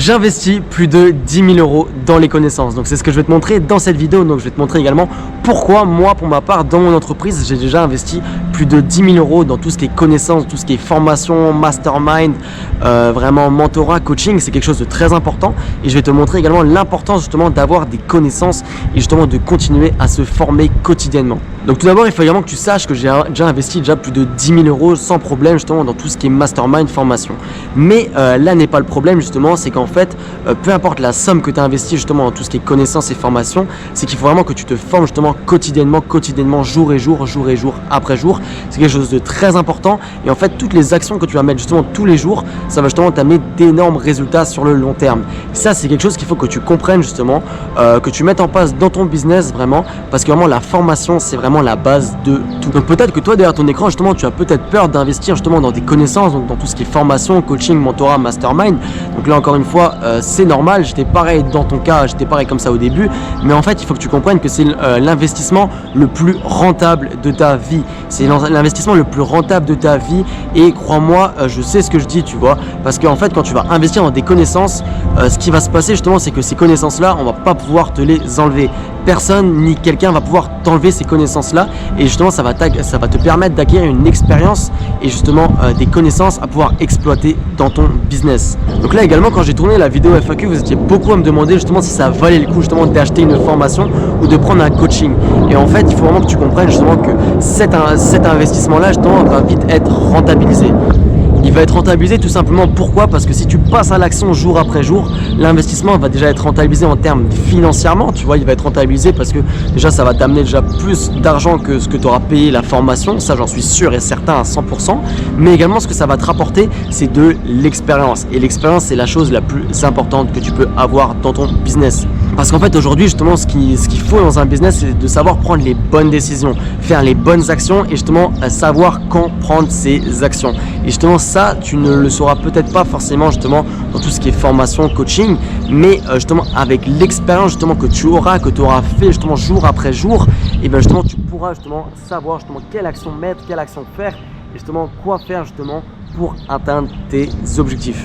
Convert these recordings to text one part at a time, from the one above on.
J'investis plus de 10 000 € dans les connaissances, donc c'est ce que je vais te montrer dans cette vidéo. Donc je vais te montrer également pourquoi moi, pour ma part, dans mon entreprise, j'ai déjà investi plus de 10 000 € dans tout ce qui est connaissances, tout ce qui est formation, mastermind, vraiment mentorat, coaching. C'est quelque chose de très important et je vais te montrer également l'importance justement d'avoir des connaissances et justement de continuer à se former quotidiennement. Donc tout d'abord, il faut également que tu saches que j'ai déjà investi plus de 10 000 € sans problème justement dans tout ce qui est mastermind, formation. Mais là n'est pas le problème justement, c'est qu'en fait, peu importe la somme que tu as investi justement dans tout ce qui est connaissances et formation, c'est qu'il faut vraiment que tu te formes justement quotidiennement, jour et jour après jour. C'est quelque chose de très important et en fait, toutes les actions que tu vas mettre justement tous les jours, ça va justement t'amener d'énormes résultats sur le long terme. Ça, c'est quelque chose qu'il faut que tu comprennes justement, que tu mettes en place dans ton business vraiment, parce que vraiment la formation, c'est vraiment la base de tout. Donc peut-être que toi derrière ton écran justement, tu as peut-être peur d'investir justement dans des connaissances, donc dans tout ce qui est formation, coaching, mentorat, mastermind. Donc là encore une fois, c'est normal, j'étais pareil dans ton cas, j'étais pareil comme ça au début, mais en fait il faut que tu comprennes que c'est l'investissement le plus rentable de ta vie. C'est l'investissement le plus rentable de ta vie et crois-moi, je sais ce que je dis, tu vois, parce qu'en fait quand tu vas investir dans des connaissances, ce qui va se passer justement, c'est que ces connaissances-là, on va pas pouvoir te les enlever. Personne ni quelqu'un va pouvoir t'enlever ces connaissances-là et justement ça va te permettre d'acquérir une expérience et justement des connaissances à pouvoir exploiter dans ton business. Donc là également, quand j'ai tourné la vidéo FAQ, vous étiez beaucoup à me demander justement si ça valait le coup justement d'acheter une formation ou de prendre un coaching. Et en fait, il faut vraiment que tu comprennes justement que cet investissement-là justement va vite être rentabilisé. Il va être rentabilisé tout simplement, pourquoi? Parce que si tu passes à l'action jour après jour, l'investissement va déjà être rentabilisé en termes financièrement, tu vois, il va être rentabilisé parce que déjà ça va t'amener déjà plus d'argent que ce que tu auras payé la formation, ça j'en suis sûr et certain à 100%, mais également ce que ça va te rapporter, c'est de l'expérience et l'expérience c'est la chose la plus importante que tu peux avoir dans ton business. Parce qu'en fait aujourd'hui justement ce qu'il faut dans un business, c'est de savoir prendre les bonnes décisions, faire les bonnes actions et justement savoir quand prendre ces actions. Et justement ça, tu ne le sauras peut-être pas forcément justement dans tout ce qui est formation, coaching, mais justement avec l'expérience justement que tu auras fait justement jour après jour, et bien justement tu pourras justement savoir justement quelle action mettre, quelle action faire et justement quoi faire justement pour atteindre tes objectifs.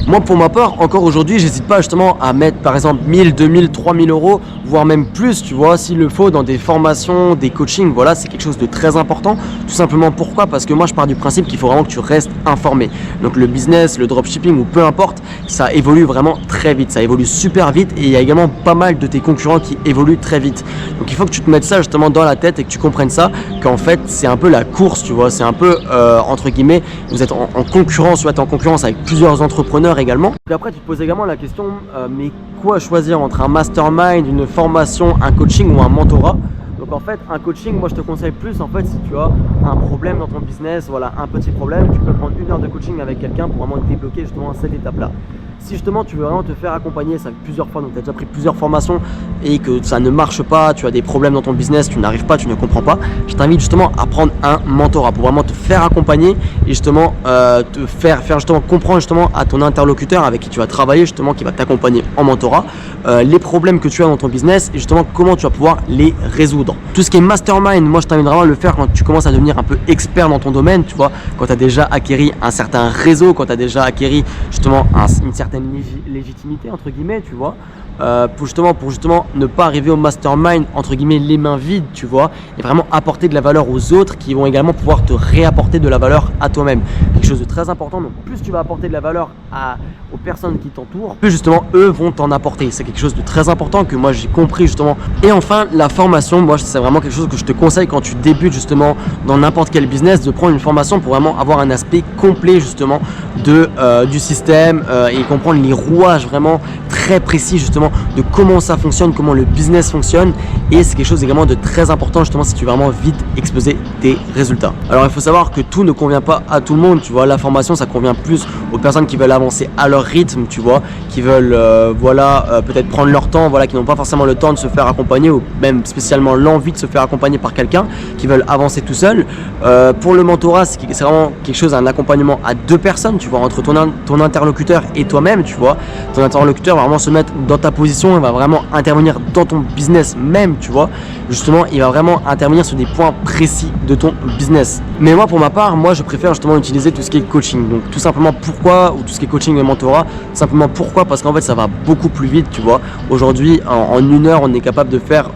Moi pour ma part, encore aujourd'hui, j'hésite pas justement à mettre par exemple 1000, 2000, 3000 €, voire même plus, tu vois, s'il le faut, dans des formations, des coachings. Voilà, c'est quelque chose de très important. Tout simplement pourquoi? Parce que moi je pars du principe qu'il faut vraiment que tu restes informé. Donc le business, le dropshipping ou peu importe, ça évolue vraiment très vite, ça évolue super vite et il y a également pas mal de tes concurrents qui évoluent très vite. Donc il faut que tu te mettes ça justement dans la tête et que tu comprennes ça, qu'en fait c'est un peu la course, tu vois, c'est un peu entre guillemets, vous êtes en concurrence, tu vas être en concurrence avec plusieurs entrepreneurs également. Et après tu te poses également la question, mais quoi choisir entre un mastermind, une formation, un coaching ou un mentorat? Donc en fait un coaching, moi je te conseille plus en fait si tu as un problème dans ton business, voilà, un petit problème, tu peux prendre 1 heure de coaching avec quelqu'un pour vraiment débloquer justement cette étape là. Si justement tu veux vraiment te faire accompagner, ça fait plusieurs fois, donc tu as déjà pris plusieurs formations et que ça ne marche pas, tu as des problèmes dans ton business, tu n'arrives pas, tu ne comprends pas, je t'invite justement à prendre un mentorat pour vraiment te faire accompagner et justement te faire justement comprendre justement à ton interlocuteur avec qui tu vas travailler justement, qui va t'accompagner en mentorat, les problèmes que tu as dans ton business et justement comment tu vas pouvoir les résoudre. Tout ce qui est mastermind, moi je t'invite vraiment à le faire quand tu commences à devenir un peu expert dans ton domaine, tu vois, quand tu as déjà acquéri un certain réseau, quand tu as déjà acquéri justement une certaine légitimité entre guillemets, tu vois, pour justement ne pas arriver au mastermind entre guillemets les mains vides, tu vois, et vraiment apporter de la valeur aux autres qui vont également pouvoir te réapporter de la valeur à toi-même. Quelque chose de très important. Donc plus tu vas apporter de la valeur aux personnes qui t'entourent, plus justement eux vont t'en apporter. C'est quelque chose de très important que moi j'ai compris justement. Et enfin la formation, moi c'est vraiment quelque chose que je te conseille quand tu débutes justement dans n'importe quel business, de prendre une formation pour vraiment avoir un aspect complet justement du système et comprendre les rouages vraiment très précis justement de comment ça fonctionne, comment le business fonctionne, et c'est quelque chose également de très important justement si tu veux vraiment vite exploser tes résultats. Alors il faut savoir que tout ne convient pas à tout le monde, tu vois, la formation ça convient plus aux personnes qui veulent avancer à leur rythme, tu vois, qui veulent peut-être prendre leur temps, voilà, qui n'ont pas forcément le temps de se faire accompagner ou même spécialement l'envie de se faire accompagner par quelqu'un, qui veulent avancer tout seul. Pour le mentorat, c'est vraiment quelque chose, un accompagnement à 2 personnes, tu vois, entre ton interlocuteur et toi-même, tu vois. Ton interlocuteur va vraiment se mettre dans ta position, il va vraiment intervenir dans ton business même, tu vois. Justement, il va vraiment intervenir sur des points précis de ton business. Mais moi, pour ma part, je préfère justement utiliser tout ce qui est coaching. Donc tout simplement pourquoi, ou tout ce qui est coaching et mentorat, simplement pourquoi, parce qu'en fait ça va beaucoup plus vite, tu vois. Aujourd'hui, en 1 heure, on est capable de faire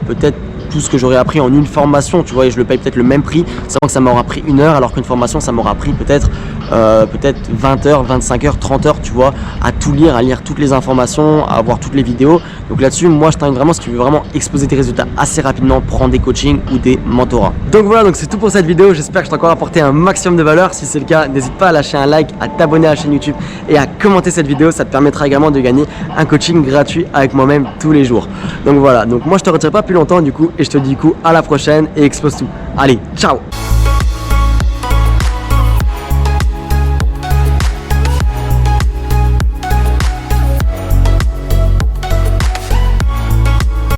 peut-être tout ce que j'aurais appris en une formation, tu vois, et je le paye peut-être le même prix, sachant que ça m'aura pris 1 heure, alors qu'une formation, ça m'aura pris peut-être 20 heures, 25 heures, 30 heures, tu vois, à tout lire, à lire toutes les informations, à voir toutes les vidéos. Donc là-dessus, moi, je t'invite vraiment, si tu veux vraiment exposer tes résultats assez rapidement, prendre des coachings ou des mentorats. Donc voilà, donc c'est tout pour cette vidéo. J'espère que je t'ai encore apporté un maximum de valeur. Si c'est le cas, n'hésite pas à lâcher un like, à t'abonner à la chaîne YouTube et à commenter cette vidéo. Ça te permettra également de gagner un coaching gratuit avec moi-même tous les jours. Donc voilà, donc moi, je te retire pas plus longtemps du coup, et je te dis du coup à la prochaine et expose tout. Allez, ciao!